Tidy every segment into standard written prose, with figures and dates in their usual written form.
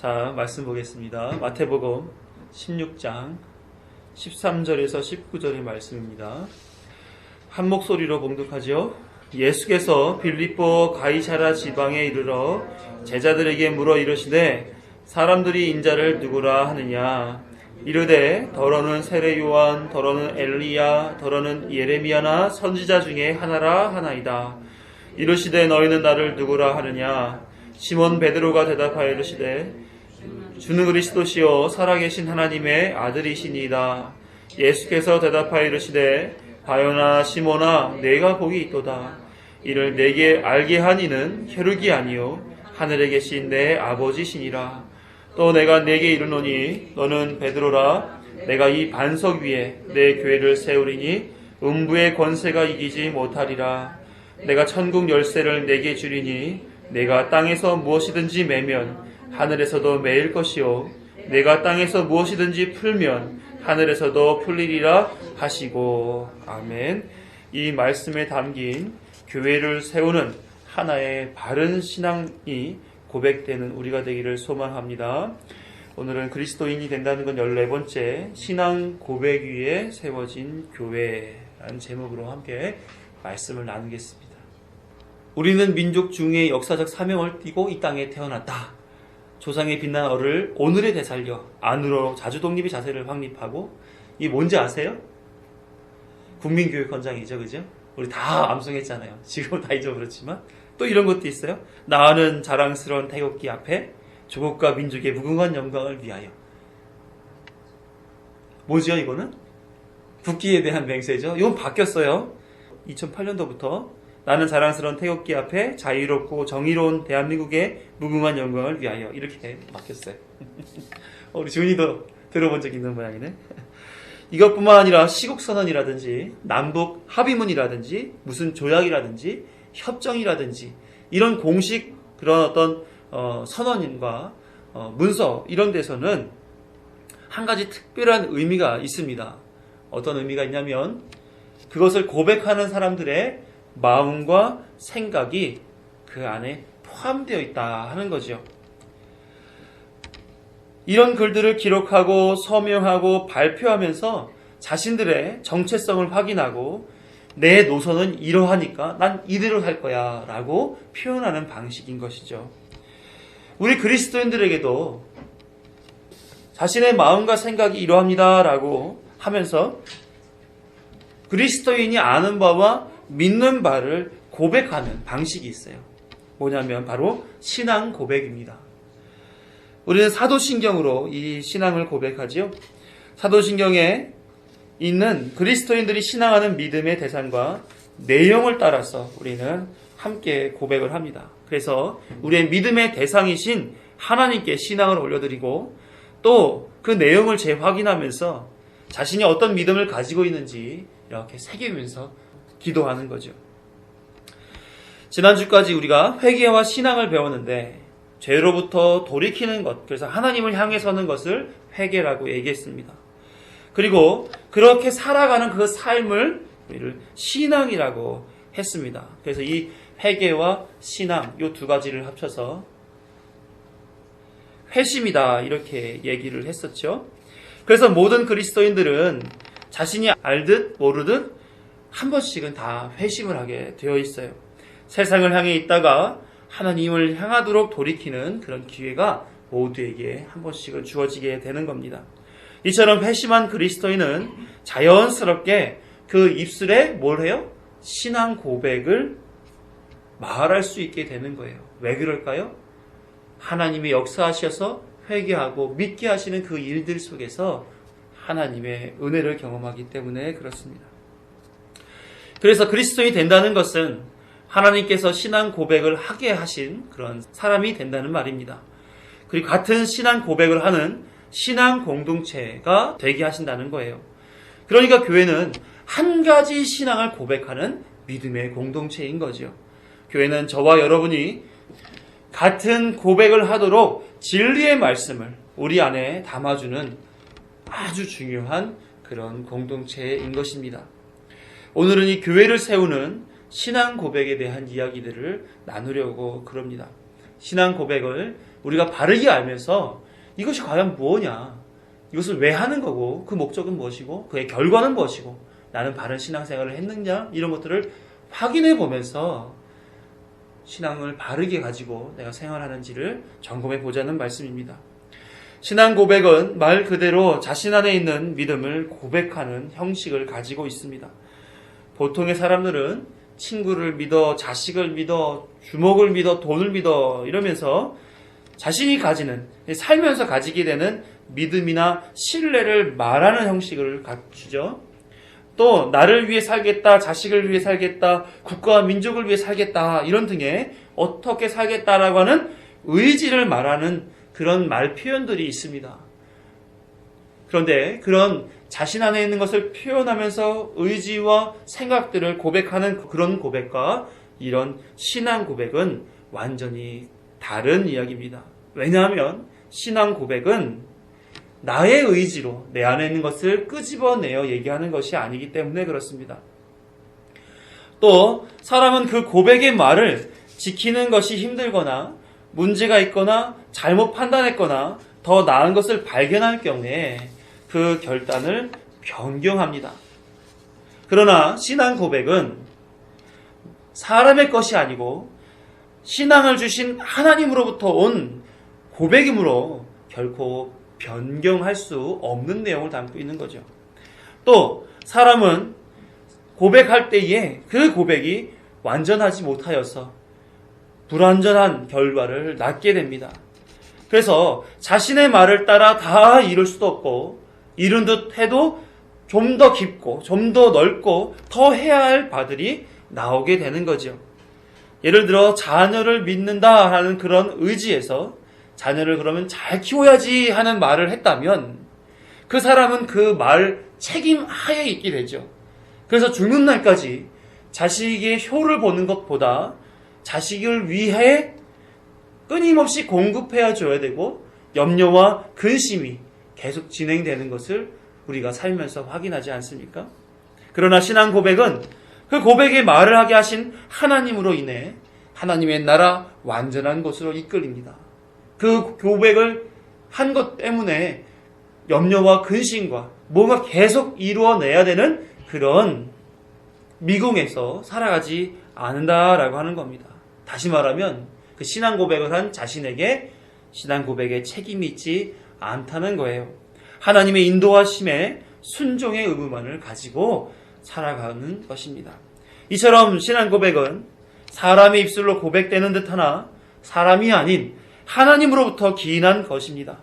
자, 말씀 보겠습니다. 마태복음 16장 13절에서 19절의 말씀입니다. 한 목소리로 봉독하죠. 예수께서 빌립보 가이사랴 지방에 이르러 제자들에게 물어 이르시되 사람들이 인자를 누구라 하느냐. 이르되 더러는 세례 요한, 더러는 엘리야, 더러는 예레미야나 선지자 중에 하나라 하나이다. 이르시되 너희는 나를 누구라 하느냐. 시몬 베드로가 대답하여 이르시되 주는 그리스도시요 살아계신 하나님의 아들이시니이다. 예수께서 대답하여 이르시되 바요나 시몬아 내가 복이 있도다. 이를 내게 알게 한 이는 혈육이 아니요 하늘에 계신 내 아버지시니라. 또 내가 네게 이르노니 너는 베드로라. 내가 이 반석 위에 내 교회를 세우리니 음부의 권세가 이기지 못하리라. 내가 천국 열쇠를 네게 주리니 내가 땅에서 무엇이든지 매면 하늘에서도 매일 것이요 내가 땅에서 무엇이든지 풀면 하늘에서도 풀리리라 하시고. 아멘. 이 말씀에 담긴 교회를 세우는 하나의 바른 신앙이 고백되는 우리가 되기를 소망합니다. 오늘은 그리스도인이 된다는 건 14번째 신앙 고백 위에 세워진 교회라는 제목으로 함께 말씀을 나누겠습니다. 우리는 민족 중에 역사적 사명을 띠고 이 땅에 태어났다. 조상의 빛난 얼을 오늘에 되살려 안으로 자주독립의 자세를 확립하고, 이게 뭔지 아세요? 국민교육헌장이죠, 그죠? 우리 다 암송했잖아요. 지금은 다 잊어버렸지만 또 이런 것도 있어요. 나는 자랑스러운 태극기 앞에 조국과 민족의 무궁한 영광을 위하여. 뭐죠 이거는? 국기에 대한 맹세죠. 이건 바뀌었어요. 2008년도부터 나는 자랑스러운 태극기 앞에 자유롭고 정의로운 대한민국의 무궁한 영광을 위하여, 이렇게 바뀌었어요. 우리 준이도 들어본 적 있는 모양이네. 이것뿐만 아니라 시국선언이라든지 남북 합의문이라든지 무슨 조약이라든지 협정이라든지 이런 공식 그런 어떤 선언과 문서 이런 데서는 한 가지 특별한 의미가 있습니다. 어떤 의미가 있냐면 그것을 고백하는 사람들의 마음과 생각이 그 안에 포함되어 있다 하는 거죠. 이런 글들을 기록하고 서명하고 발표하면서 자신들의 정체성을 확인하고 내 노선은 이러하니까 난 이대로 살 거야 라고 표현하는 방식인 것이죠. 우리 그리스도인들에게도 자신의 마음과 생각이 이러합니다 라고 하면서 그리스도인이 아는 바와 믿는 바를 고백하는 방식이 있어요. 뭐냐면 바로 신앙 고백입니다. 우리는 사도신경으로 이 신앙을 고백하지요. 사도신경에 있는 그리스도인들이 신앙하는 믿음의 대상과 내용을 따라서 우리는 함께 고백을 합니다. 그래서 우리의 믿음의 대상이신 하나님께 신앙을 올려드리고 또 그 내용을 재확인하면서 자신이 어떤 믿음을 가지고 있는지 이렇게 새기면서 기도하는 거죠. 지난주까지 우리가 회개와 신앙을 배웠는데 죄로부터 돌이키는 것, 그래서 하나님을 향해 서는 것을 회개라고 얘기했습니다. 그리고 그렇게 살아가는 그 삶을 우리를 신앙이라고 했습니다. 그래서 이 회개와 신앙 이 두 가지를 합쳐서 회심이다 이렇게 얘기를 했었죠. 그래서 모든 그리스도인들은 자신이 알듯 모르듯 한 번씩은 다 회심을 하게 되어 있어요. 세상을 향해 있다가 하나님을 향하도록 돌이키는 그런 기회가 모두에게 한 번씩은 주어지게 되는 겁니다. 이처럼 회심한 그리스도인은 자연스럽게 그 입술에 뭘 해요? 신앙 고백을 말할 수 있게 되는 거예요. 왜 그럴까요? 하나님이 역사하셔서 회개하고 믿게 하시는 그 일들 속에서 하나님의 은혜를 경험하기 때문에 그렇습니다. 그래서 그리스도인이 된다는 것은 하나님께서 신앙 고백을 하게 하신 그런 사람이 된다는 말입니다. 그리고 같은 신앙 고백을 하는 신앙 공동체가 되게 하신다는 거예요. 그러니까 교회는 한 가지 신앙을 고백하는 믿음의 공동체인 거죠. 교회는 저와 여러분이 같은 고백을 하도록 진리의 말씀을 우리 안에 담아주는 아주 중요한 그런 공동체인 것입니다. 오늘은 이 교회를 세우는 신앙 고백에 대한 이야기들을 나누려고 그럽니다. 신앙 고백을 우리가 바르게 알면서 이것이 과연 무엇냐, 이것을 왜 하는 거고, 그 목적은 무엇이고, 그의 결과는 무엇이고, 나는 바른 신앙생활을 했느냐, 이런 것들을 확인해 보면서 신앙을 바르게 가지고 내가 생활하는지를 점검해 보자는 말씀입니다. 신앙 고백은 말 그대로 자신 안에 있는 믿음을 고백하는 형식을 가지고 있습니다. 보통의 사람들은 친구를 믿어, 자식을 믿어, 주목을 믿어, 돈을 믿어 이러면서 자신이 가지는, 살면서 가지게 되는 믿음이나 신뢰를 말하는 형식을 갖추죠. 또 나를 위해 살겠다, 자식을 위해 살겠다, 국가와 민족을 위해 살겠다, 이런 등의 어떻게 살겠다라고 하는 의지를 말하는 그런 말 표현들이 있습니다. 그런데 그런 자신 안에 있는 것을 표현하면서 의지와 생각들을 고백하는 그런 고백과 이런 신앙 고백은 완전히 다른 이야기입니다. 왜냐하면 신앙 고백은 나의 의지로 내 안에 있는 것을 끄집어내어 얘기하는 것이 아니기 때문에 그렇습니다. 또 사람은 그 고백의 말을 지키는 것이 힘들거나 문제가 있거나 잘못 판단했거나 더 나은 것을 발견할 경우에 그 결단을 변경합니다. 그러나 신앙 고백은 사람의 것이 아니고 신앙을 주신 하나님으로부터 온 고백이므로 결코 변경할 수 없는 내용을 담고 있는 거죠. 또 사람은 고백할 때에 그 고백이 완전하지 못하여서 불완전한 결과를 낳게 됩니다. 그래서 자신의 말을 따라 다 이룰 수도 없고, 이룬 듯 해도 좀 더 깊고 좀 더 넓고 더 해야 할 바들이 나오게 되는 거죠. 예를 들어 자녀를 믿는다 하는 그런 의지에서 자녀를 그러면 잘 키워야지 하는 말을 했다면 그 사람은 그 말 책임 하에 있게 되죠. 그래서 죽는 날까지 자식의 효를 보는 것보다 자식을 위해 끊임없이 공급해야 줘야 되고 염려와 근심이 계속 진행되는 것을 우리가 살면서 확인하지 않습니까? 그러나 신앙 고백은 그 고백의 말을 하게 하신 하나님으로 인해 하나님의 나라 완전한 곳으로 이끌립니다. 그 고백을 한 것 때문에 염려와 근심과 뭔가 계속 이루어내야 되는 그런 미궁에서 살아가지 않는다라고 하는 겁니다. 다시 말하면 그 신앙 고백을 한 자신에게 신앙 고백에 책임이 있지 않다는 거예요. 하나님의 인도하심에 순종의 의무만을 가지고 살아가는 것입니다. 이처럼 신앙 고백은 사람의 입술로 고백되는 듯하나 사람이 아닌 하나님으로부터 기인한 것입니다.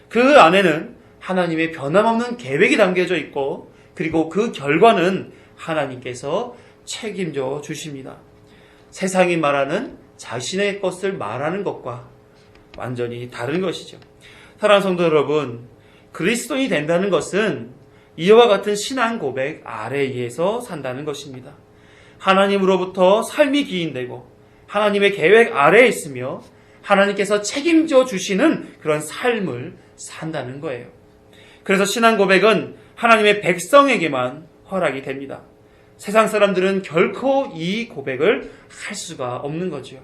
그 안에는 하나님의 변함없는 계획이 담겨져 있고, 그리고 그 결과는 하나님께서 책임져 주십니다. 세상이 말하는 자신의 것을 말하는 것과 완전히 다른 것이죠. 사랑하는 성도 여러분, 그리스도인이 된다는 것은 이와 같은 신앙 고백 아래에서 산다는 것입니다. 하나님으로부터 삶이 기인되고 하나님의 계획 아래에 있으며 하나님께서 책임져 주시는 그런 삶을 산다는 거예요. 그래서 신앙 고백은 하나님의 백성에게만 허락이 됩니다. 세상 사람들은 결코 이 고백을 할 수가 없는 거죠.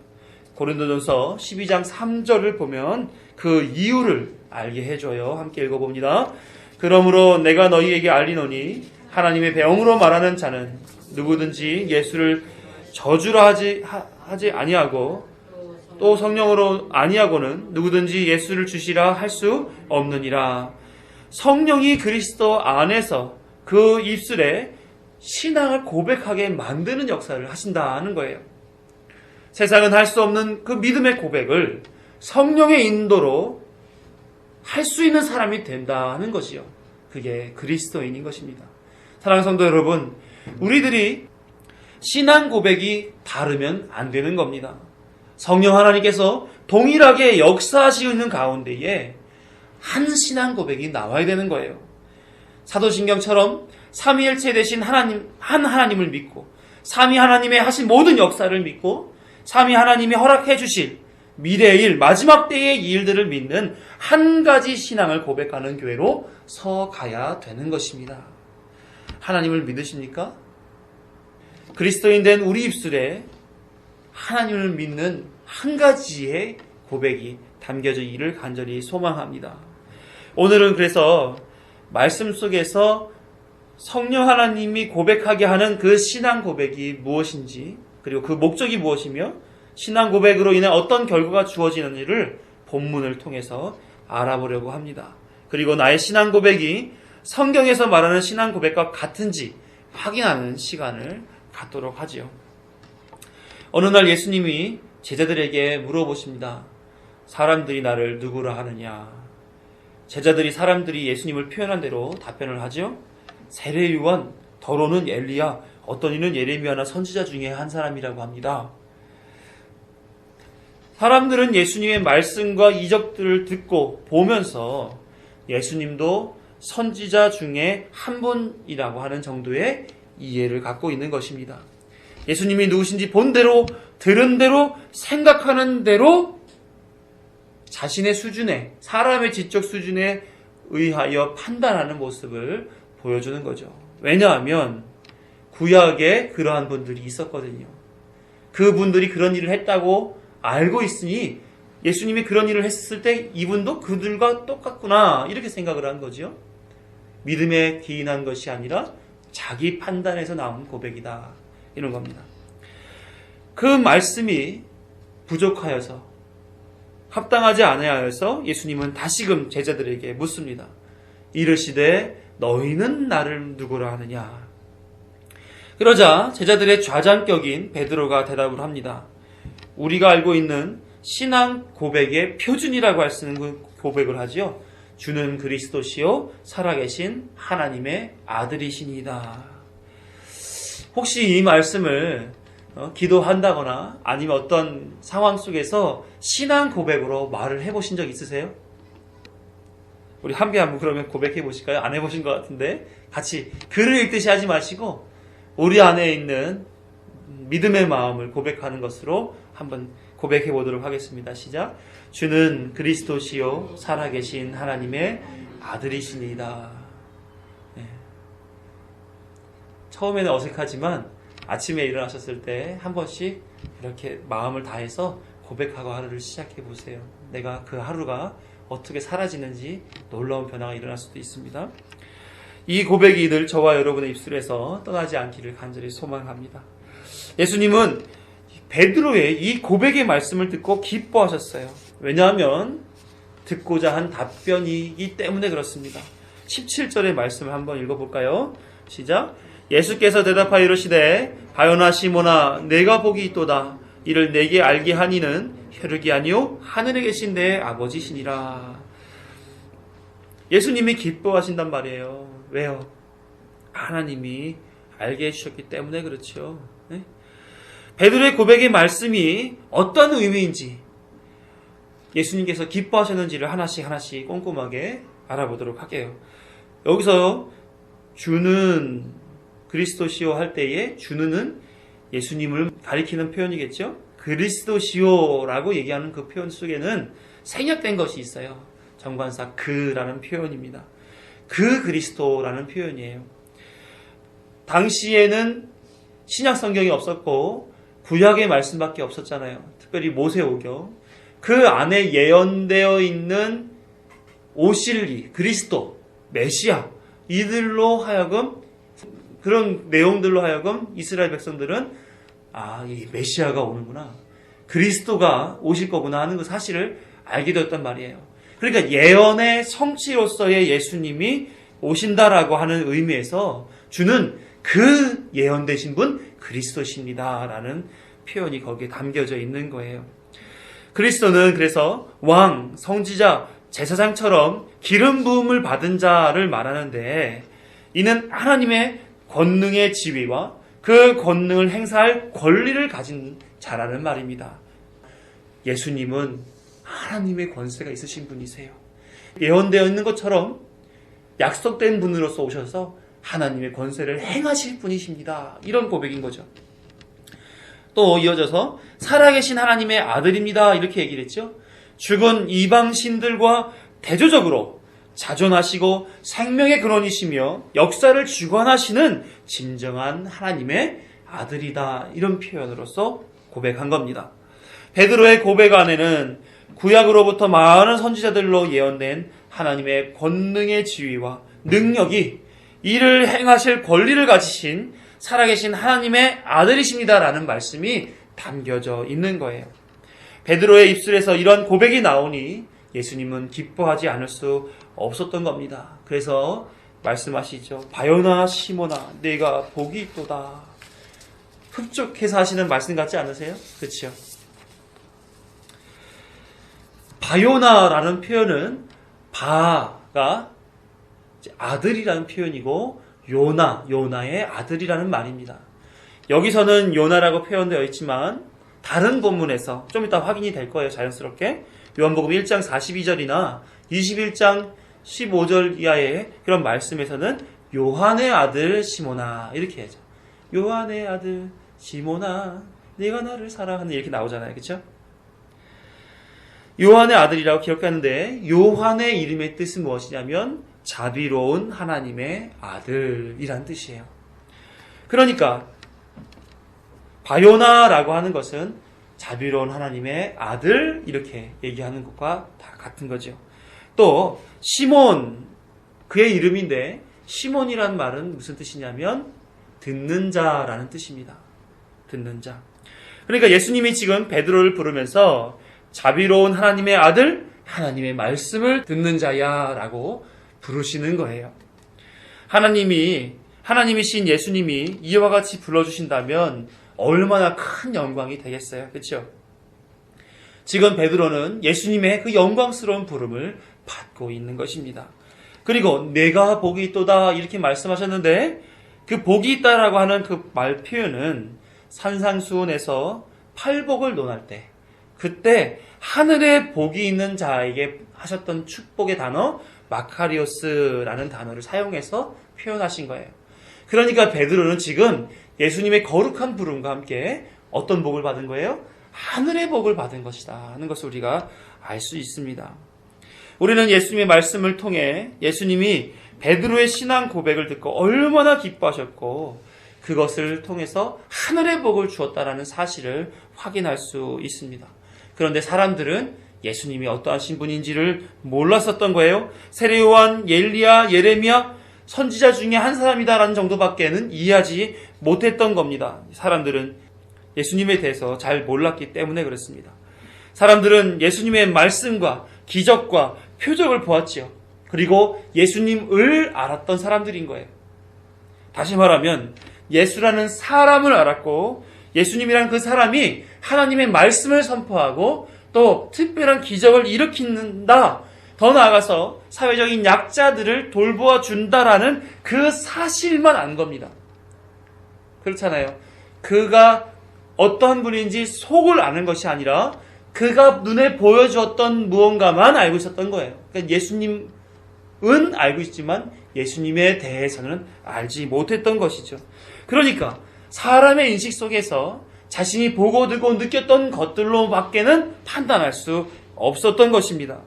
고린도전서 12장 3절을 보면 그 이유를 알게 해줘요. 함께 읽어봅니다. 그러므로 내가 너희에게 알리노니 하나님의 배영으로 말하는 자는 누구든지 예수를 저주라 하지 아니하고 또 성령으로 아니하고는 누구든지 예수를 주시라 할 수 없느니라. 성령이 그리스도 안에서 그 입술에 신앙을 고백하게 만드는 역사를 하신다는 거예요. 세상은 할 수 없는 그 믿음의 고백을 성령의 인도로 할 수 있는 사람이 된다는 것이요. 그게 그리스도인인 것입니다. 사랑하는 성도 여러분, 우리들이 신앙 고백이 다르면 안 되는 겁니다. 성령 하나님께서 동일하게 역사하시는 가운데에 한 신앙 고백이 나와야 되는 거예요. 사도신경처럼 삼위일체 되신 한 하나님을 믿고 삼위 하나님의 하신 모든 역사를 믿고 삼위 하나님이 허락해 주실 미래의 일, 마지막 때의 일들을 믿는 한 가지 신앙을 고백하는 교회로 서가야 되는 것입니다. 하나님을 믿으십니까? 그리스도인 된 우리 입술에 하나님을 믿는 한 가지의 고백이 담겨지기를 간절히 소망합니다. 오늘은 그래서 말씀 속에서 성령 하나님이 고백하게 하는 그 신앙 고백이 무엇인지, 그리고 그 목적이 무엇이며 신앙 고백으로 인해 어떤 결과가 주어지는지를 본문을 통해서 알아보려고 합니다. 그리고 나의 신앙 고백이 성경에서 말하는 신앙 고백과 같은지 확인하는 시간을 갖도록 하지요. 어느 날 예수님이 제자들에게 물어보십니다. 사람들이 나를 누구라 하느냐? 제자들이 사람들이 예수님을 표현한 대로 답변을 하죠. 세례 요한, 더러는 엘리야, 어떤 이는 예레미야나 선지자 중에 한 사람이라고 합니다. 사람들은 예수님의 말씀과 이적들을 듣고 보면서 예수님도 선지자 중에 한 분이라고 하는 정도의 이해를 갖고 있는 것입니다. 예수님이 누구신지 본 대로, 들은 대로, 생각하는 대로 자신의 수준에, 사람의 지적 수준에 의하여 판단하는 모습을 보여주는 거죠. 왜냐하면 구약에 그러한 분들이 있었거든요. 그분들이 그런 일을 했다고 알고 있으니 예수님이 그런 일을 했을 때 이분도 그들과 똑같구나 이렇게 생각을 한 거죠. 믿음에 기인한 것이 아니라 자기 판단에서 나온 고백이다 이런 겁니다. 그 말씀이 부족하여서 합당하지 않아야해서 예수님은 다시금 제자들에게 묻습니다. 이르시되 너희는 나를 누구라 하느냐? 그러자 제자들의 좌장격인 베드로가 대답을 합니다. 우리가 알고 있는 신앙 고백의 표준이라고 할 수 있는 그 고백을 하지요. 주는 그리스도시요 살아계신 하나님의 아들이시니이다. 혹시 이 말씀을 기도한다거나 아니면 어떤 상황 속에서 신앙 고백으로 말을 해보신 적 있으세요? 우리 함께 한번 그러면 고백해 보실까요? 안 해보신 것 같은데 같이 글을 읽듯이 하지 마시고 우리 안에 있는 믿음의 마음을 고백하는 것으로 한번 고백해 보도록 하겠습니다. 시작. 주는 그리스도시요 살아계신 하나님의 아들이시니이다. 네. 처음에는 어색하지만 아침에 일어나셨을 때 한 번씩 이렇게 마음을 다해서 고백하고 하루를 시작해 보세요. 내가 그 하루가 어떻게 사라지는지 놀라운 변화가 일어날 수도 있습니다. 이 고백이 늘 저와 여러분의 입술에서 떠나지 않기를 간절히 소망합니다. 예수님은 베드로의 이 고백의 말씀을 듣고 기뻐하셨어요. 왜냐하면 듣고자 한 답변이기 때문에 그렇습니다. 17절의 말씀을 한번 읽어볼까요? 시작. 예수께서 대답하여 이르시되 바요나 시모나 내가 복이 있도다. 이를 내게 알게 하니는 혈육이 아니요 하늘에 계신 내 아버지시니라. 예수님이 기뻐하신단 말이에요. 왜요? 하나님이 알게 해주셨기 때문에 그렇죠. 네? 베드로의 고백의 말씀이 어떤 의미인지 예수님께서 기뻐하셨는지를 하나씩 꼼꼼하게 알아보도록 할게요. 여기서 주는 그리스도시요 할 때에 주는은 예수님을 가리키는 표현이겠죠. 그리스도시요라고 얘기하는 그 표현 속에는 생략된 것이 있어요. 정관사 그라는 표현입니다. 그 그리스도라는 표현이에요. 당시에는 신약 성경이 없었고 구약의 말씀밖에 없었잖아요. 특별히 모세오경. 그 안에 예언되어 있는 오실 이, 그리스도, 메시아 이들로 하여금 그런 내용들로 하여금 이스라엘 백성들은 이 메시아가 오는구나. 그리스도가 오실 거구나 하는 그 사실을 알게 되었단 말이에요. 그러니까 예언의 성취로서의 예수님이 오신다라고 하는 의미에서 주는 그 예언되신 분 그리스도십니다라는 표현이 거기에 담겨져 있는 거예요. 그리스도는 그래서 왕, 성지자, 제사장처럼 기름 부음을 받은 자를 말하는데 이는 하나님의 권능의 지위와 그 권능을 행사할 권리를 가진 자라는 말입니다. 예수님은 하나님의 권세가 있으신 분이세요. 예언되어 있는 것처럼 약속된 분으로서 오셔서 하나님의 권세를 행하실 분이십니다. 이런 고백인 거죠. 또 이어져서 살아계신 하나님의 아들입니다. 이렇게 얘기를 했죠. 죽은 이방 신들과 대조적으로 자존하시고 생명의 근원이시며 역사를 주관하시는 진정한 하나님의 아들이다. 이런 표현으로서 고백한 겁니다. 베드로의 고백 안에는 구약으로부터 많은 선지자들로 예언된 하나님의 권능의 지위와 능력이 이를 행하실 권리를 가지신 살아계신 하나님의 아들이십니다라는 말씀이 담겨져 있는 거예요. 베드로의 입술에서 이런 고백이 나오니 예수님은 기뻐하지 않을 수 없었던 겁니다. 그래서 말씀하시죠. 바요나 시모나 내가 복이 있도다. 흡족해서 하시는 말씀 같지 않으세요? 그렇죠? 바요나라는 표현은 바가 아들이라는 표현이고 요나의 아들이라는 말입니다. 여기서는 요나라고 표현되어 있지만 다른 본문에서 좀 이따 확인이 될 거예요. 자연스럽게. 요한복음 1장 42절이나 21장 15절 이하의 그런 말씀에서는 요한의 아들 시모나 이렇게 하죠. 요한의 아들 시모나 네가 나를 사랑하는 이렇게 나오잖아요. 그렇죠? 요한의 아들이라고 기록하는데 요한의 이름의 뜻은 무엇이냐면 자비로운 하나님의 아들이란 뜻이에요. 그러니까 바요나라고 하는 것은 자비로운 하나님의 아들 이렇게 얘기하는 것과 다 같은 거죠. 또 시몬 그의 이름인데 시몬이란 말은 무슨 뜻이냐면 듣는 자라는 뜻입니다. 듣는 자. 그러니까 예수님이 지금 베드로를 부르면서 자비로운 하나님의 아들, 하나님의 말씀을 듣는 자야 라고 부르시는 거예요. 하나님이신 예수님이 이와 같이 불러주신다면 얼마나 큰 영광이 되겠어요. 그렇죠? 지금 베드로는 예수님의 그 영광스러운 부름을 받고 있는 것입니다. 그리고 내가 복이 있도다 이렇게 말씀하셨는데 그 복이 있다라고 하는 그 말 표현은 산상수훈에서 팔복을 논할 때 그때 하늘에 복이 있는 자에게 하셨던 축복의 단어 마카리오스라는 단어를 사용해서 표현하신 거예요. 그러니까 베드로는 지금 예수님의 거룩한 부름과 함께 어떤 복을 받은 거예요? 하늘의 복을 받은 것이다 하는 것을 우리가 알 수 있습니다. 우리는 예수님의 말씀을 통해 예수님이 베드로의 신앙 고백을 듣고 얼마나 기뻐하셨고 그것을 통해서 하늘의 복을 주었다라는 사실을 확인할 수 있습니다. 그런데 사람들은 예수님이 어떠하신 분인지를 몰랐었던 거예요. 세례요한, 엘리야, 예레미야 선지자 중에 한 사람이다라는 정도밖에는 이해하지 못했던 겁니다. 사람들은 예수님에 대해서 잘 몰랐기 때문에 그렇습니다. 사람들은 예수님의 말씀과 기적과 표적을 보았지요. 그리고 예수님을 알았던 사람들인 거예요. 다시 말하면 예수라는 사람을 알았고 예수님이란 그 사람이 하나님의 말씀을 선포하고 또 특별한 기적을 일으킨다. 더 나아가서 사회적인 약자들을 돌보아 준다라는 그 사실만 안 겁니다. 그렇잖아요. 그가 어떠한 분인지 속을 아는 것이 아니라 그가 눈에 보여주었던 무언가만 알고 있었던 거예요. 그러니까 예수님은 알고 있지만 예수님에 대해서는 알지 못했던 것이죠. 그러니까 사람의 인식 속에서 자신이 보고 듣고 느꼈던 것들로 밖에는 판단할 수 없었던 것입니다.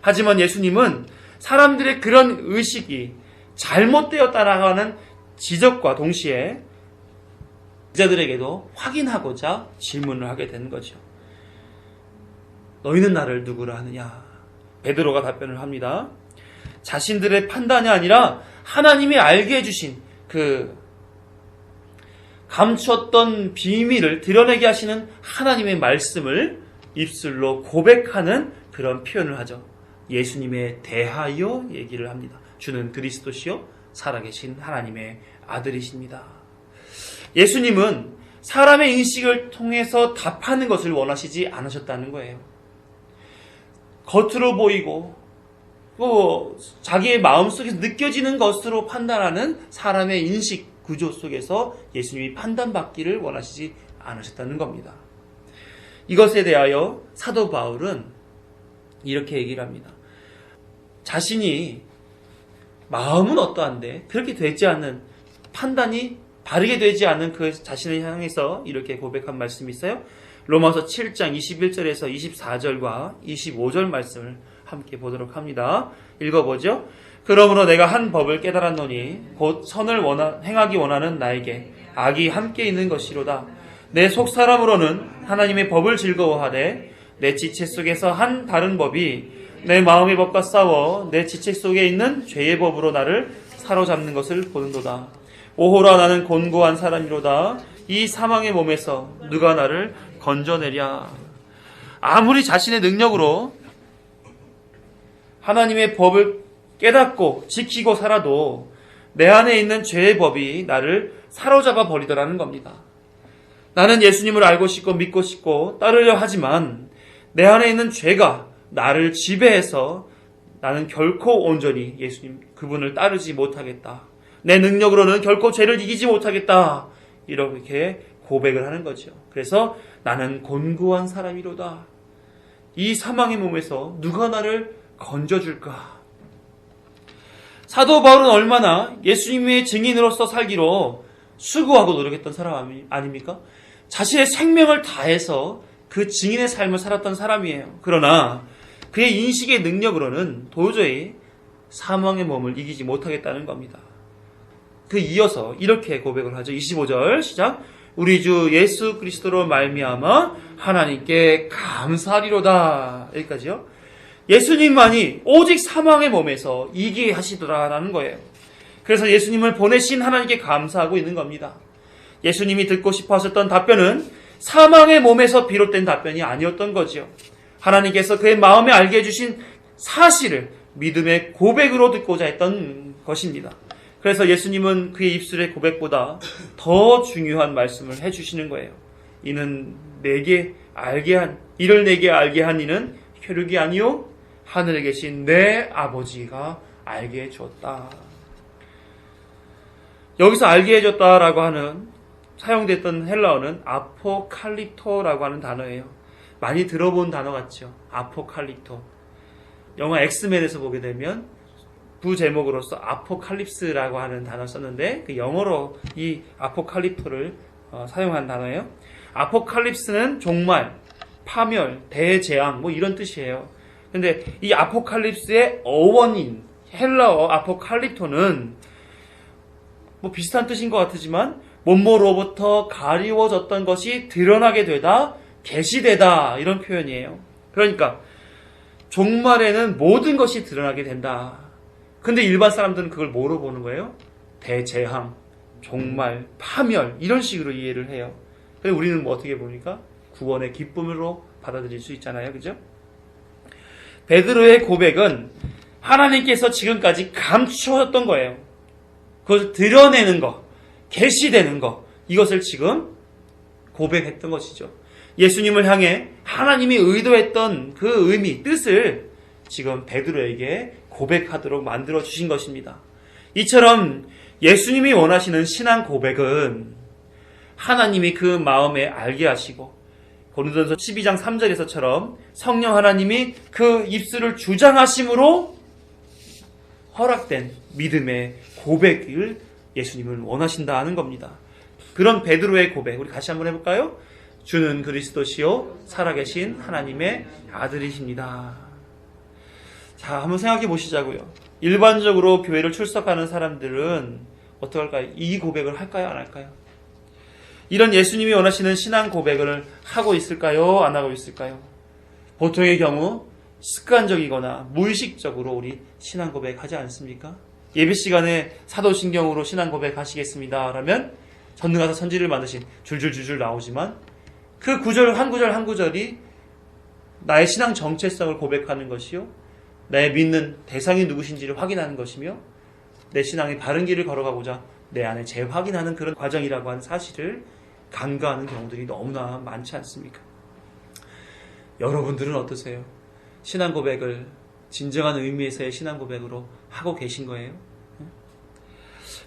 하지만 예수님은 사람들의 그런 의식이 잘못되었다라고 하는 지적과 동시에 제자들에게도 확인하고자 질문을 하게 되는 거죠. 너희는 나를 누구라 하느냐? 베드로가 답변을 합니다. 자신들의 판단이 아니라 하나님이 알게 해주신 그 감추었던 비밀을 드러내게 하시는 하나님의 말씀을 입술로 고백하는 그런 표현을 하죠. 예수님에 대하여 얘기를 합니다. 주는 그리스도시요 살아계신 하나님의 아들이십니다. 예수님은 사람의 인식을 통해서 답하는 것을 원하시지 않으셨다는 거예요. 겉으로 보이고 또 자기의 마음속에서 느껴지는 것으로 판단하는 사람의 인식 구조 속에서 예수님이 판단받기를 원하시지 않으셨다는 겁니다. 이것에 대하여 사도 바울은 이렇게 얘기를 합니다. 자신이 마음은 어떠한데 그렇게 되지 않는 판단이 바르게 되지 않은 그 자신을 향해서 이렇게 고백한 말씀이 있어요. 로마서 7장 21절에서 24절과 25절 말씀을 함께 보도록 합니다. 읽어보죠. 그러므로 내가 한 법을 깨달았노니 곧 선을 행하기 원하는 나에게 악이 함께 있는 것이로다. 내 속사람으로는 하나님의 법을 즐거워하되 내 지체 속에서 한 다른 법이 내 마음의 법과 싸워 내 지체 속에 있는 죄의 법으로 나를 사로잡는 것을 보는도다. 오호라 나는 곤고한 사람이로다. 이 사망의 몸에서 누가 나를 건져내랴. 아무리 자신의 능력으로 하나님의 법을 깨닫고 지키고 살아도 내 안에 있는 죄의 법이 나를 사로잡아 버리더라는 겁니다. 나는 예수님을 알고 싶고 믿고 싶고 따르려 하지만 내 안에 있는 죄가 나를 지배해서 나는 결코 온전히 예수님 그분을 따르지 못하겠다. 내 능력으로는 결코 죄를 이기지 못하겠다. 이렇게 고백을 하는 거죠. 그래서 나는 곤고한 사람이로다. 이 사망의 몸에서 누가 나를 건져줄까? 사도 바울은 얼마나 예수님의 증인으로서 살기로 수고하고 노력했던 사람 아닙니까? 자신의 생명을 다해서 그 증인의 삶을 살았던 사람이에요. 그러나 그의 인식의 능력으로는 도저히 사망의 몸을 이기지 못하겠다는 겁니다. 그 이어서 이렇게 고백을 하죠. 25절 시작. 우리 주 예수 그리스도로 말미암아 하나님께 감사하리로다. 여기까지요. 예수님만이 오직 사망의 몸에서 이기게 하시더라라는 거예요. 그래서 예수님을 보내신 하나님께 감사하고 있는 겁니다. 예수님이 듣고 싶어 하셨던 답변은 사망의 몸에서 비롯된 답변이 아니었던 거지요. 하나님께서 그의 마음에 알게 해주신 사실을 믿음의 고백으로 듣고자 했던 것입니다. 그래서 예수님은 그의 입술의 고백보다 더 중요한 말씀을 해주시는 거예요. 이를 내게 알게 한 이는 혈육이 아니요 하늘에 계신 내 아버지가 알게 해주었다. 여기서 알게 해줬다라고 하는 사용됐던 헬라어는 아포칼립토라고 하는 단어예요. 많이 들어본 단어 같죠? 아포칼립토. 영화 엑스맨에서 보게 되면 부제목으로서 아포칼립스라고 하는 단어를 썼는데 그 영어로 이 아포칼립토를 사용한 단어예요. 아포칼립스는 종말, 파멸, 대재앙 뭐 이런 뜻이에요. 근데 이 아포칼립스의 어원인 헬라어 아포칼립토는 뭐 비슷한 뜻인 것 같지만 몸모로부터 가리워졌던 것이 드러나게 되다, 계시되다 이런 표현이에요. 그러니까 종말에는 모든 것이 드러나게 된다. 근데 일반 사람들은 그걸 뭐로 보는 거예요? 대재앙, 종말, 파멸 이런 식으로 이해를 해요. 근데 우리는 뭐 어떻게 봅니까? 구원의 기쁨으로 받아들일 수 있잖아요. 그죠? 베드로의 고백은 하나님께서 지금까지 감추었던 거예요. 그것을 드러내는 것, 계시되는 것, 이것을 지금 고백했던 것이죠. 예수님을 향해 하나님이 의도했던 그 의미, 뜻을 지금 베드로에게 고백하도록 만들어 주신 것입니다. 이처럼 예수님이 원하시는 신앙 고백은 하나님이 그 마음에 알게 하시고 고린도전서 12장 3절에서처럼 성령 하나님이 그 입술을 주장하심으로 허락된 믿음의 고백을 예수님은 원하신다는 겁니다. 그런 베드로의 고백 우리 다시 한번 해볼까요? 주는 그리스도시요 살아계신 하나님의 아들이십니다. 자, 한번 생각해 보시자고요. 일반적으로 교회를 출석하는 사람들은 어떻게 할까요? 이 고백을 할까요? 안 할까요? 이런 예수님이 원하시는 신앙 고백을 하고 있을까요? 안 하고 있을까요? 보통의 경우 습관적이거나 무의식적으로 우리 신앙 고백하지 않습니까? 예배 시간에 사도신경으로 신앙 고백하시겠습니다. 라면 전능하사 선지를 만드신 줄줄줄줄 나오지만 그 구절 한 구절 한 구절이 나의 신앙 정체성을 고백하는 것이요, 나의 믿는 대상이 누구신지를 확인하는 것이며 내 신앙의 바른 길을 걸어가고자 내 안에 재확인하는 그런 과정이라고 하는 사실을 간과하는 경우들이 너무나 많지 않습니까? 여러분들은 어떠세요? 신앙 고백을 진정한 의미에서의 신앙 고백으로 하고 계신 거예요?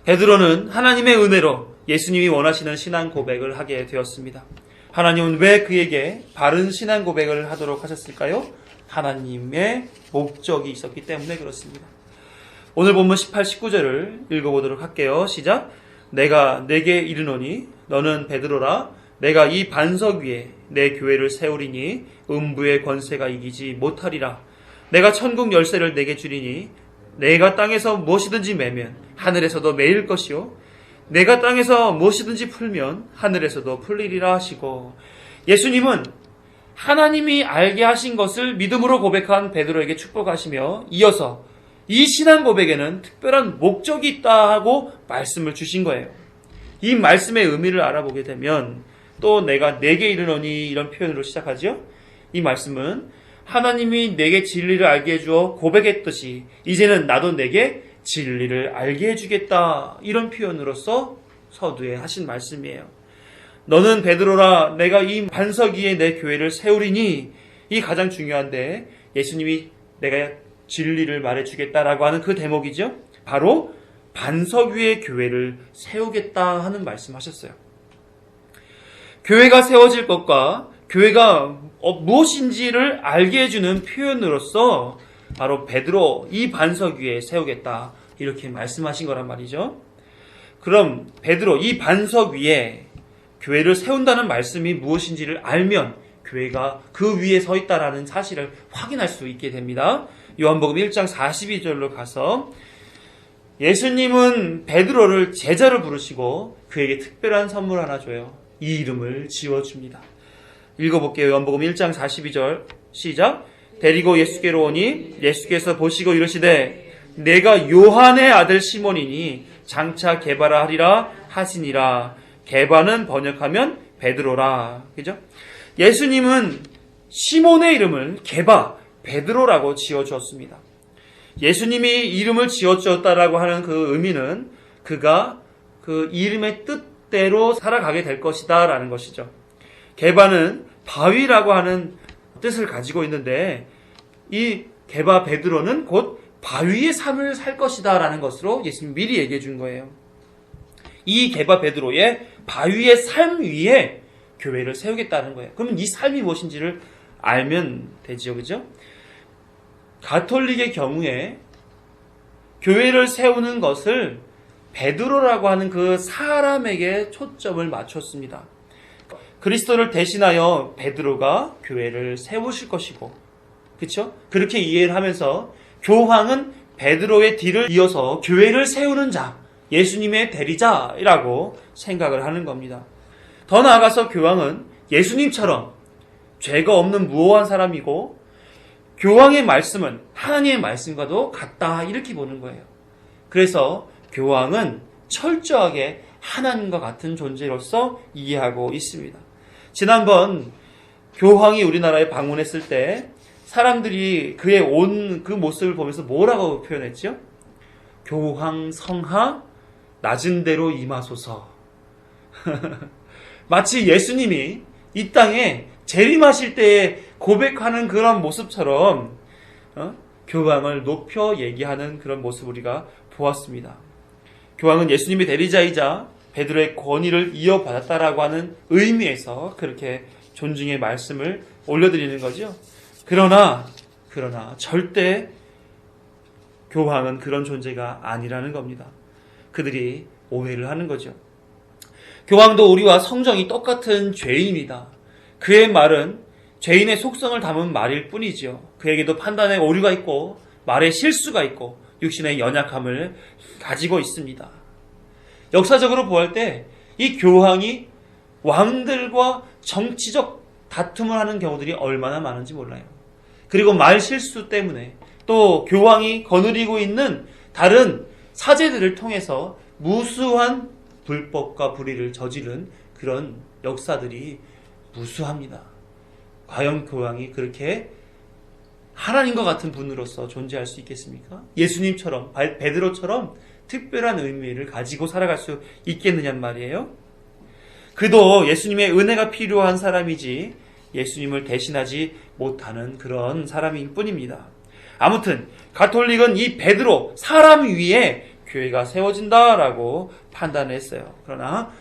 베드로는 하나님의 은혜로 예수님이 원하시는 신앙 고백을 하게 되었습니다. 하나님은 왜 그에게 바른 신앙 고백을 하도록 하셨을까요? 하나님의 목적이 있었기 때문에 그렇습니다. 오늘 본문 18, 19절을 읽어보도록 할게요. 시작. 내가 내게 이르노니 너는 베드로라. 내가 이 반석 위에 내 교회를 세우리니 음부의 권세가 이기지 못하리라. 내가 천국 열쇠를 내게 주리니 내가 땅에서 무엇이든지 매면 하늘에서도 매일 것이요 내가 땅에서 무엇이든지 풀면 하늘에서도 풀리리라 하시고, 예수님은 하나님이 알게 하신 것을 믿음으로 고백한 베드로에게 축복하시며 이어서 이 신앙 고백에는 특별한 목적이 있다 하고 말씀을 주신 거예요. 이 말씀의 의미를 알아보게 되면 또 내가 내게 이르노니 이런 표현으로 시작하죠. 이 말씀은 하나님이 내게 진리를 알게 해주어 고백했듯이 이제는 나도 내게 진리를 알게 해주겠다, 이런 표현으로서 서두에 하신 말씀이에요. 너는 베드로라, 내가 이 반석 위에 내 교회를 세우리니, 이 가장 중요한데 예수님이 내가 진리를 말해주겠다라고 하는 그 대목이죠. 바로 반석 위에 교회를 세우겠다 하는 말씀하셨어요. 교회가 세워질 것과 교회가 무엇인지를 알게 해주는 표현으로서 바로 베드로 이 반석 위에 세우겠다, 이렇게 말씀하신 거란 말이죠. 그럼 베드로 이 반석 위에 교회를 세운다는 말씀이 무엇인지를 알면 교회가 그 위에 서 있다라는 사실을 확인할 수 있게 됩니다. 요한복음 1장 42절로 가서 예수님은 베드로를 제자로 부르시고 그에게 특별한 선물 하나 줘요. 이 이름을 지어줍니다. 읽어볼게요. 요한복음 1장 42절 시작. 데리고 예수께로 오니 예수께서 보시고 이르시되 내가 요한의 아들 시몬이니 장차 게바라 하리라 하시니라. 게바는 번역하면 베드로라. 그죠? 예수님은 시몬의 이름을 게바, 베드로라고 지어주었습니다. 예수님이 이름을 지어주었다라고 하는 그 의미는 그가 그 이름의 뜻대로 살아가게 될 것이다 라는 것이죠. 게바는 바위라고 하는 뜻을 가지고 있는데 이 게바 베드로는 곧 바위의 삶을 살 것이다 라는 것으로 예수님 미리 얘기해 준 거예요. 이 게바 베드로의 바위의 삶 위에 교회를 세우겠다는 거예요. 그러면 이 삶이 무엇인지를 알면 되지요, 그죠? 가톨릭의 경우에 교회를 세우는 것을 베드로라고 하는 그 사람에게 초점을 맞췄습니다. 그리스도를 대신하여 베드로가 교회를 세우실 것이고, 그렇죠? 그렇게 이해를 하면서 교황은 베드로의 뒤를 이어서 교회를 세우는 자, 예수님의 대리자라고 생각을 하는 겁니다. 더 나아가서 교황은 예수님처럼 죄가 없는 무오한 사람이고 교황의 말씀은 하나님의 말씀과도 같다, 이렇게 보는 거예요. 그래서 교황은 철저하게 하나님과 같은 존재로서 이해하고 있습니다. 지난번 교황이 우리나라에 방문했을 때 사람들이 그의 온 그 모습을 보면서 뭐라고 표현했죠? 교황 성하 낮은 데로 임하소서. 마치 예수님이 이 땅에 재림하실 때에 고백하는 그런 모습처럼 교황을 높여 얘기하는 그런 모습을 우리가 보았습니다. 교황은 예수님의 대리자이자 베드로의 권위를 이어받았다라고 하는 의미에서 그렇게 존중의 말씀을 올려드리는 거죠. 그러나 절대 교황은 그런 존재가 아니라는 겁니다. 그들이 오해를 하는 거죠. 교황도 우리와 성정이 똑같은 죄인입니다. 그의 말은 죄인의 속성을 담은 말일 뿐이죠. 그에게도 판단에 오류가 있고 말에 실수가 있고 육신의 연약함을 가지고 있습니다. 역사적으로 보할 때 이 교황이 왕들과 정치적 다툼을 하는 경우들이 얼마나 많은지 몰라요. 그리고 말 실수 때문에 또 교황이 거느리고 있는 다른 사제들을 통해서 무수한 불법과 불의를 저지른 그런 역사들이 무수합니다. 과연 교황이 그렇게 하나님과 같은 분으로서 존재할 수 있겠습니까? 예수님처럼, 베드로처럼 특별한 의미를 가지고 살아갈 수 있겠느냐는 말이에요. 그도 예수님의 은혜가 필요한 사람이지 예수님을 대신하지 못하는 그런 사람일 뿐입니다. 아무튼 가톨릭은 이 베드로 사람 위에 교회가 세워진다라고 판단했어요. 그러나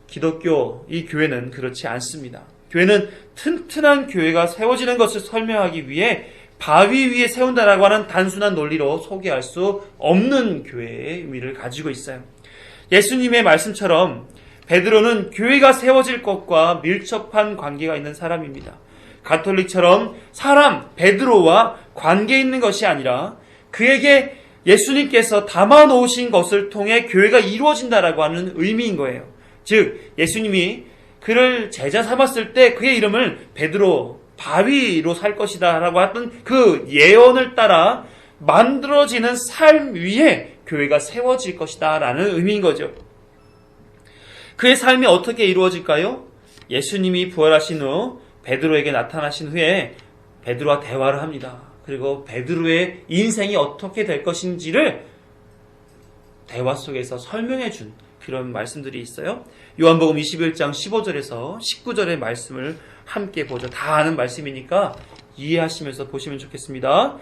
기독교 이 교회는 그렇지 않습니다. 교회는 튼튼한 교회가 세워지는 것을 설명하기 위해 바위 위에 세운다라고 하는 단순한 논리로 소개할 수 없는 교회의 의미를 가지고 있어요. 예수님의 말씀처럼 베드로는 교회가 세워질 것과 밀접한 관계가 있는 사람입니다. 가톨릭처럼 사람 베드로와 관계 있는 것이 아니라 그에게 예수님께서 담아 놓으신 것을 통해 교회가 이루어진다라고 하는 의미인 거예요. 즉 예수님이 그를 제자 삼았을 때 그의 이름을 베드로, 바위로 살 것이다 라고 했던 그 예언을 따라 만들어지는 삶 위에 교회가 세워질 것이다 라는 의미인 거죠. 그의 삶이 어떻게 이루어질까요? 예수님이 부활하신 후 베드로에게 나타나신 후에 베드로와 대화를 합니다. 그리고 베드로의 인생이 어떻게 될 것인지를 대화 속에서 설명해 준 그런 말씀들이 있어요. 요한복음 21장 15절에서 19절의 말씀을 함께 보죠. 다 아는 말씀이니까 이해하시면서 보시면 좋겠습니다.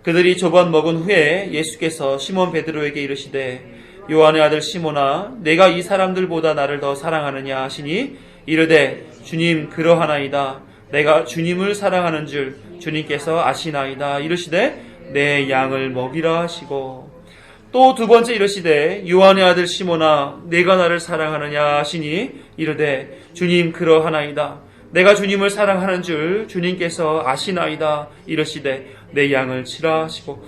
그들이 조반 먹은 후에 예수께서 시몬 베드로에게 이르시되 요한의 아들 시몬아 내가 이 사람들보다 나를 더 사랑하느냐 하시니 이르되 주님 그러하나이다. 내가 주님을 사랑하는 줄 주님께서 아시나이다. 이르시되 내 양을 먹이라 하시고 또 두 번째 이르시되 요한의 아들 시몬아 내가 나를 사랑하느냐 하시니 이르되 주님 그러하나이다. 내가 주님을 사랑하는 줄 주님께서 아시나이다. 이르시되 내 양을 치라 하시고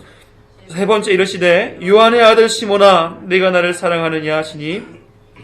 세 번째 이르시되 요한의 아들 시몬아 내가 나를 사랑하느냐 하시니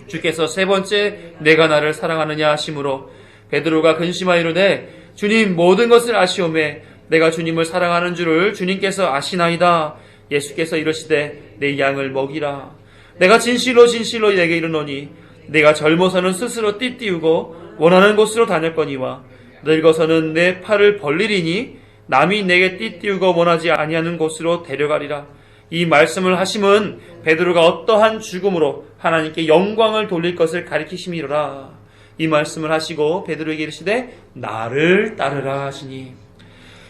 주께서 세 번째 내가 나를 사랑하느냐 하심으로 베드로가 근심하여 이르되 주님 모든 것을 아시오매 내가 주님을 사랑하는 줄을 주님께서 아시나이다. 예수께서 이르시되 내 양을 먹이라. 내가 진실로 진실로 내게 이르노니 내가 젊어서는 스스로 띠띠우고 원하는 곳으로 다녔거니와 늙어서는 내 팔을 벌리리니 남이 내게 띠띠우고 원하지 아니하는 곳으로 데려가리라. 이 말씀을 하심은 베드로가 어떠한 죽음으로 하나님께 영광을 돌릴 것을 가리키심이로라. 이 말씀을 하시고 베드로에게 이르시되 나를 따르라 하시니.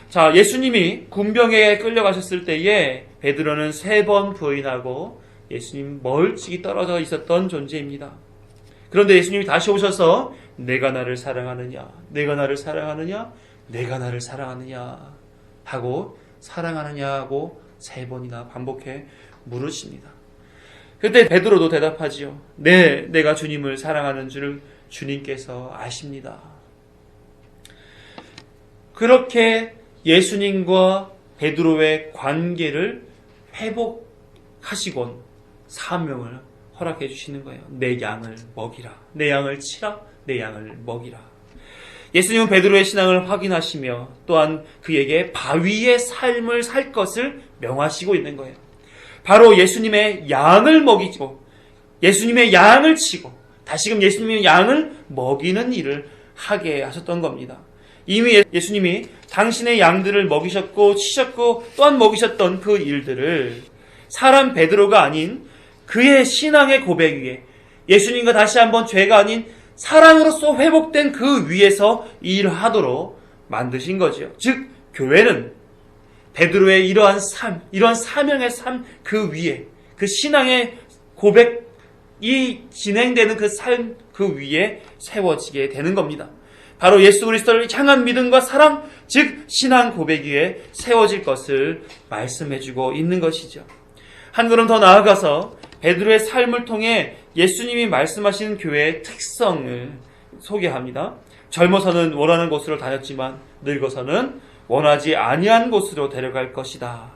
자, 예수님이 군병에 끌려가셨을 때에 베드로는 3번 부인하고 예수님 멀찍이 떨어져 있었던 존재입니다. 그런데 예수님이 다시 오셔서 내가 나를 사랑하느냐, 내가 나를 사랑하느냐, 내가 나를 사랑하느냐 하고 사랑하느냐고 3번이나 반복해 물으십니다. 그때 베드로도 대답하지요. 네, 내가 주님을 사랑하는 줄을 주님께서 아십니다. 그렇게 예수님과 베드로의 관계를 회복하시곤 사명을 허락해 주시는 거예요. 내 양을 먹이라. 내 양을 치라. 내 양을 먹이라. 예수님은 베드로의 신앙을 확인하시며 또한 그에게 바위의 삶을 살 것을 명하시고 있는 거예요. 바로 예수님의 양을 먹이고 예수님의 양을 치고 다시금 예수님의 양을 먹이는 일을 하게 하셨던 겁니다. 이미 예수님이 당신의 양들을 먹이셨고 치셨고 또한 먹이셨던 그 일들을 사람 베드로가 아닌 그의 신앙의 고백 위에 예수님과 다시 한번 죄가 아닌 사랑으로서 회복된 그 위에서 일하도록 만드신 거죠. 즉 교회는 베드로의 이러한 삶, 이러한 사명의 삶 그 위에 그 신앙의 고백이 진행되는 그 삶 그 위에 세워지게 되는 겁니다. 바로 예수 그리스도를 향한 믿음과 사랑, 즉 신앙 고백 위에 세워질 것을 말씀해주고 있는 것이죠. 한 걸음 더 나아가서 베드로의 삶을 통해 예수님이 말씀하시는 교회의 특성을 소개합니다. 젊어서는 원하는 곳으로 다녔지만 늙어서는 원하지 아니한 곳으로 데려갈 것이다.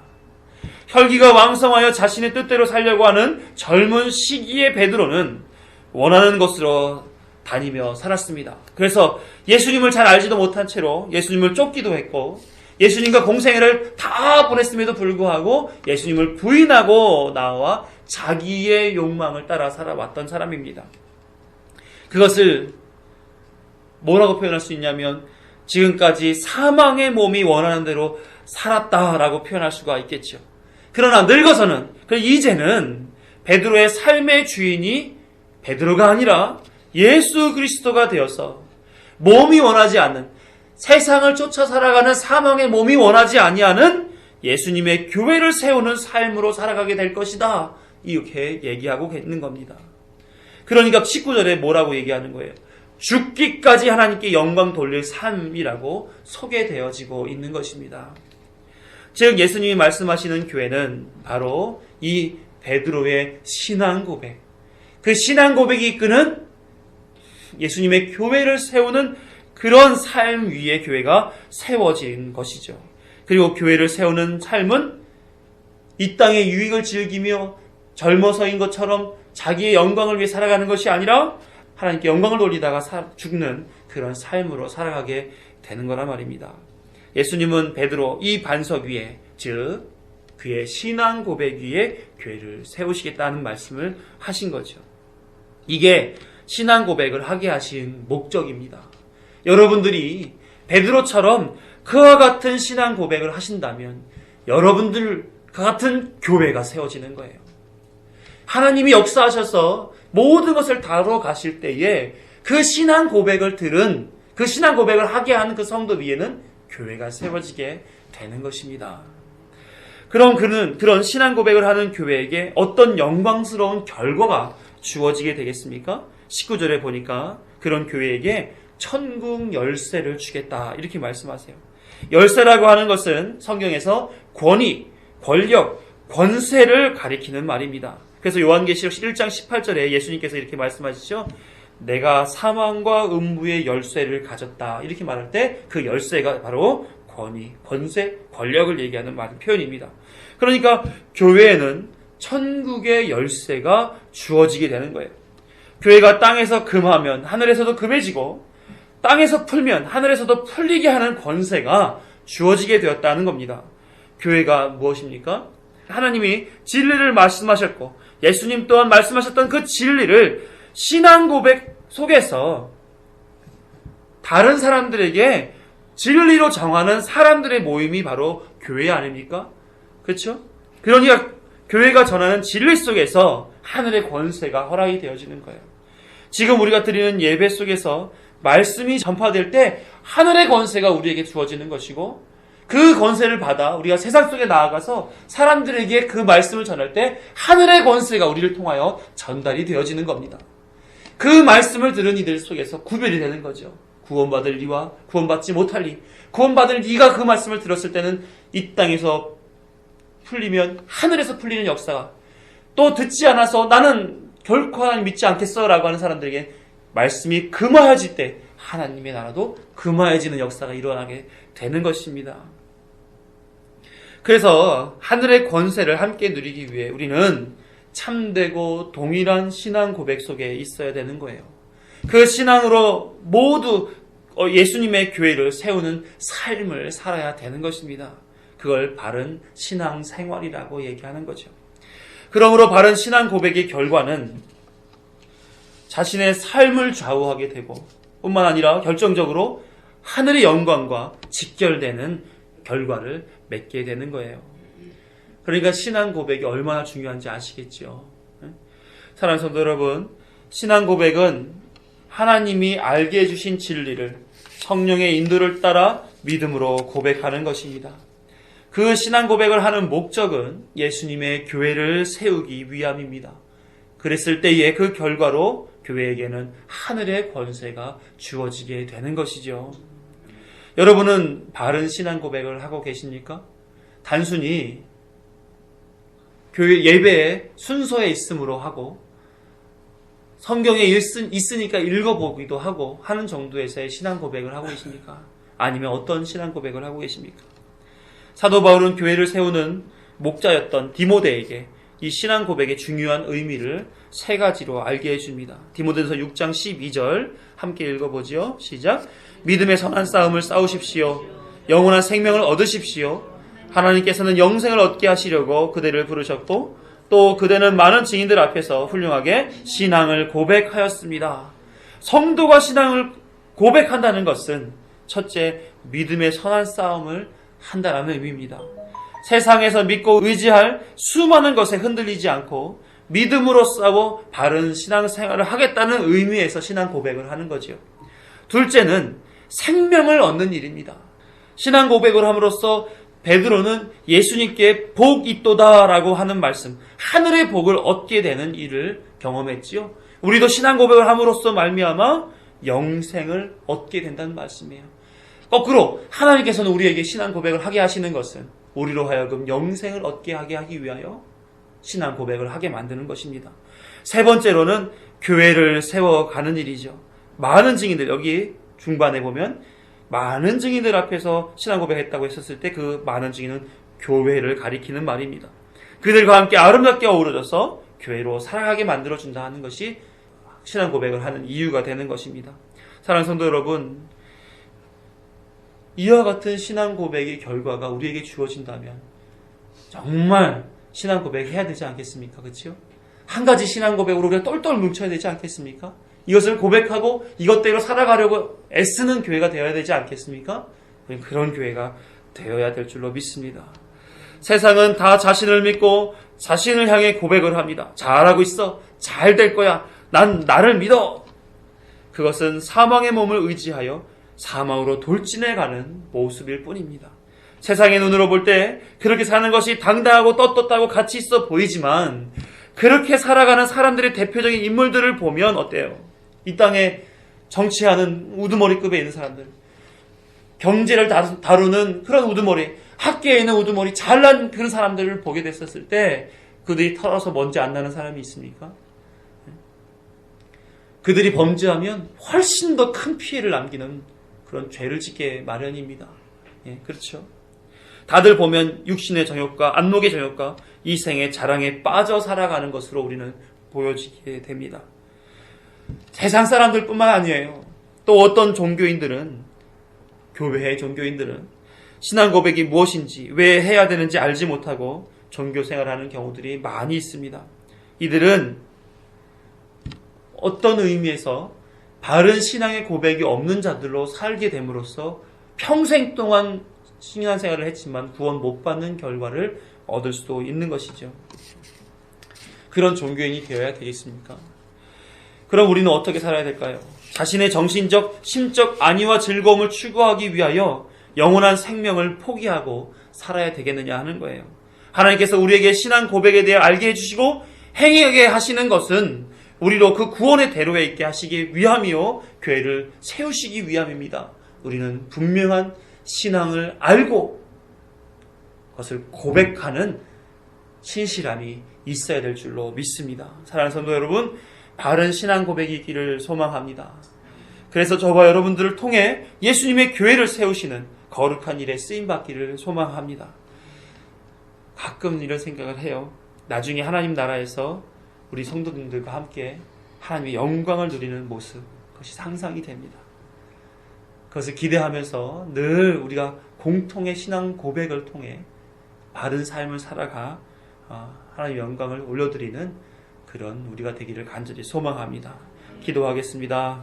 혈기가 왕성하여 자신의 뜻대로 살려고 하는 젊은 시기의 베드로는 원하는 곳으로 다니며 살았습니다. 그래서 예수님을 잘 알지도 못한 채로 예수님을 쫓기도 했고 예수님과 공생애를 다 보냈음에도 불구하고 예수님을 부인하고 나와 자기의 욕망을 따라 살아왔던 사람입니다. 그것을 뭐라고 표현할 수 있냐면 지금까지 사망의 몸이 원하는 대로 살았다라고 표현할 수가 있겠죠. 그러나 늙어서는 이제는 베드로의 삶의 주인이 베드로가 아니라 예수 그리스도가 되어서 몸이 원하지 않는 세상을 쫓아 살아가는 사망의 몸이 원하지 아니하는 예수님의 교회를 세우는 삶으로 살아가게 될 것이다. 이렇게 얘기하고 있는 겁니다. 그러니까 19절에 뭐라고 얘기하는 거예요? 죽기까지 하나님께 영광 돌릴 삶이라고 소개되어지고 있는 것입니다. 즉 예수님이 말씀하시는 교회는 바로 이 베드로의 신앙 고백, 그 신앙 고백이 이끄는 예수님의 교회를 세우는 그런 삶 위에 교회가 세워진 것이죠. 그리고 교회를 세우는 삶은 이 땅의 유익을 즐기며 젊어서인 것처럼 자기의 영광을 위해 살아가는 것이 아니라 하나님께 영광을 돌리다가 죽는 그런 삶으로 살아가게 되는 거란 말입니다. 예수님은 베드로 이 반석 위에, 즉 그의 신앙 고백 위에 교회를 세우시겠다는 말씀을 하신 거죠. 이게 신앙 고백을 하게 하신 목적입니다. 여러분들이 베드로처럼 그와 같은 신앙 고백을 하신다면 여러분들과 같은 교회가 세워지는 거예요. 하나님이 역사하셔서 모든 것을 다루어 가실 때에 그 신앙 고백을 들은, 그 신앙 고백을 하게 하는 그 성도 위에는 교회가 세워지게 되는 것입니다. 그럼 그런 신앙 고백을 하는 교회에게 어떤 영광스러운 결과가 주어지게 되겠습니까? 19절에 보니까 그런 교회에게 천국 열쇠를 주겠다 이렇게 말씀하세요. 열쇠라고 하는 것은 성경에서 권위, 권력, 권세를 가리키는 말입니다. 그래서 요한계시록 1장 18절에 예수님께서 이렇게 말씀하시죠. 내가 사망과 음부의 열쇠를 가졌다 이렇게 말할 때 그 열쇠가 바로 권위, 권세, 권력을 얘기하는 표현입니다. 그러니까 교회에는 천국의 열쇠가 주어지게 되는 거예요. 교회가 땅에서 금하면 하늘에서도 금해지고 땅에서 풀면 하늘에서도 풀리게 하는 권세가 주어지게 되었다는 겁니다. 교회가 무엇입니까? 하나님이 진리를 말씀하셨고 예수님 또한 말씀하셨던 그 진리를 신앙 고백 속에서 다른 사람들에게 진리로 정하는 사람들의 모임이 바로 교회 아닙니까? 그렇죠? 그러니까 교회가 전하는 진리 속에서 하늘의 권세가 허락이 되어지는 거예요. 지금 우리가 드리는 예배 속에서 말씀이 전파될 때 하늘의 권세가 우리에게 주어지는 것이고 그 권세를 받아 우리가 세상 속에 나아가서 사람들에게 그 말씀을 전할 때 하늘의 권세가 우리를 통하여 전달이 되어지는 겁니다. 그 말씀을 들은 이들 속에서 구별이 되는 거죠. 구원받을 이와 구원받지 못할 이. 구원받을 이가 그 말씀을 들었을 때는 이 땅에서 풀리면 하늘에서 풀리는 역사가, 또 듣지 않아서 나는 결코 하나님 믿지 않겠어 라고 하는 사람들에게 말씀이 금화해질 때 하나님의 나라도 금화해지는 역사가 일어나게 되는 것입니다. 그래서 하늘의 권세를 함께 누리기 위해 우리는 참되고 동일한 신앙 고백 속에 있어야 되는 거예요. 그 신앙으로 모두 예수님의 교회를 세우는 삶을 살아야 되는 것입니다. 그걸 바른 신앙 생활이라고 얘기하는 거죠. 그러므로 바른 신앙 고백의 결과는 자신의 삶을 좌우하게 되고 뿐만 아니라 결정적으로 하늘의 영광과 직결되는 결과를 맺게 되는 거예요. 그러니까 신앙 고백이 얼마나 중요한지 아시겠죠? 사랑하는 성도 여러분, 신앙 고백은 하나님이 알게 해주신 진리를 성령의 인도를 따라 믿음으로 고백하는 것입니다. 그 신앙 고백을 하는 목적은 예수님의 교회를 세우기 위함입니다. 그랬을 때에 그 결과로 교회에게는 하늘의 권세가 주어지게 되는 것이죠. 여러분은 바른 신앙 고백을 하고 계십니까? 단순히 교회 예배에 순서에 있음으로 하고 성경에 있으니까 읽어보기도 하고 하는 정도에서의 신앙 고백을 하고 계십니까? 아니면 어떤 신앙 고백을 하고 계십니까? 사도 바울은 교회를 세우는 목자였던 디모데에게 이 신앙 고백의 중요한 의미를 세 가지로 알게 해줍니다. 디모데전서 6장 12절 함께 읽어보지요. 시작. 믿음의 선한 싸움을 싸우십시오. 영원한 생명을 얻으십시오. 하나님께서는 영생을 얻게 하시려고 그대를 부르셨고 또 그대는 많은 증인들 앞에서 훌륭하게 신앙을 고백하였습니다. 성도가 신앙을 고백한다는 것은 첫째, 믿음의 선한 싸움을 한다는 의미입니다. 세상에서 믿고 의지할 수많은 것에 흔들리지 않고 믿음으로 싸워 바른 신앙생활을 하겠다는 의미에서 신앙 고백을 하는 거죠. 둘째는 생명을 얻는 일입니다. 신앙 고백을 함으로써 베드로는 예수님께 복 있도다라고 하는 말씀, 하늘의 복을 얻게 되는 일을 경험했지요. 우리도 신앙 고백을 함으로써 말미암아 영생을 얻게 된다는 말씀이에요. 거꾸로 하나님께서는 우리에게 신앙 고백을 하게 하시는 것은 우리로 하여금 영생을 얻게 하기 위하여 신앙 고백을 하게 만드는 것입니다. 세 번째로는 교회를 세워가는 일이죠. 많은 증인들, 여기 중반에 보면 많은 증인들 앞에서 신앙 고백했다고 했었을 때 그 많은 증인은 교회를 가리키는 말입니다. 그들과 함께 아름답게 어우러져서 교회로 살아가게 만들어준다 하는 것이 신앙 고백을 하는 이유가 되는 것입니다. 사랑하는 성도 여러분, 이와 같은 신앙 고백의 결과가 우리에게 주어진다면 정말 신앙 고백 해야 되지 않겠습니까? 그렇죠? 한 가지 신앙 고백으로 우리가 똘똘 뭉쳐야 되지 않겠습니까? 이것을 고백하고 이것대로 살아가려고 애쓰는 교회가 되어야 되지 않겠습니까? 그런 교회가 되어야 될 줄로 믿습니다. 세상은 다 자신을 믿고 자신을 향해 고백을 합니다. 잘하고 있어. 잘 될 거야. 난 나를 믿어. 그것은 사망의 몸을 의지하여 사망으로 돌진해가는 모습일 뿐입니다. 세상의 눈으로 볼 때 그렇게 사는 것이 당당하고 떳떳하고 가치 있어 보이지만 그렇게 살아가는 사람들의 대표적인 인물들을 보면 어때요? 이 땅에 정치하는 우두머리급에 있는 사람들, 경제를 다루는 그런 우두머리, 학계에 있는 우두머리, 잘난 그런 사람들을 보게 됐었을 때 그들이 털어서 먼지 안 나는 사람이 있습니까? 그들이 범죄하면 훨씬 더 큰 피해를 남기는 그런 죄를 짓게 마련입니다. 예, 그렇죠. 다들 보면 육신의 정욕과 안목의 정욕과 이생의 자랑에 빠져 살아가는 것으로 우리는 보여지게 됩니다. 세상 사람들뿐만 아니에요. 또 어떤 종교인들은, 교회의 종교인들은 신앙 고백이 무엇인지, 왜 해야 되는지 알지 못하고 종교 생활하는 경우들이 많이 있습니다. 이들은 어떤 의미에서 바른 신앙의 고백이 없는 자들로 살게 됨으로써 평생 동안 신앙생활을 했지만 구원 못 받는 결과를 얻을 수도 있는 것이죠. 그런 종교인이 되어야 되겠습니까? 그럼 우리는 어떻게 살아야 될까요? 자신의 정신적, 심적 안위와 즐거움을 추구하기 위하여 영원한 생명을 포기하고 살아야 되겠느냐 하는 거예요. 하나님께서 우리에게 신앙 고백에 대해 알게 해주시고 행하게 하시는 것은 우리로 그 구원의 대로에 있게 하시기 위함이요, 교회를 세우시기 위함입니다. 우리는 분명한 신앙을 알고 그것을 고백하는 신실함이 있어야 될 줄로 믿습니다. 사랑하는 성도 여러분, 바른 신앙 고백이 있기를 소망합니다. 그래서 저와 여러분들을 통해 예수님의 교회를 세우시는 거룩한 일에 쓰임받기를 소망합니다. 가끔 이런 생각을 해요. 나중에 하나님 나라에서 우리 성도님들과 함께 하나님의 영광을 누리는 모습, 그것이 상상이 됩니다. 그것을 기대하면서 늘 우리가 공통의 신앙 고백을 통해 바른 삶을 살아가 하나님의 영광을 올려드리는 그런 우리가 되기를 간절히 소망합니다. 기도하겠습니다.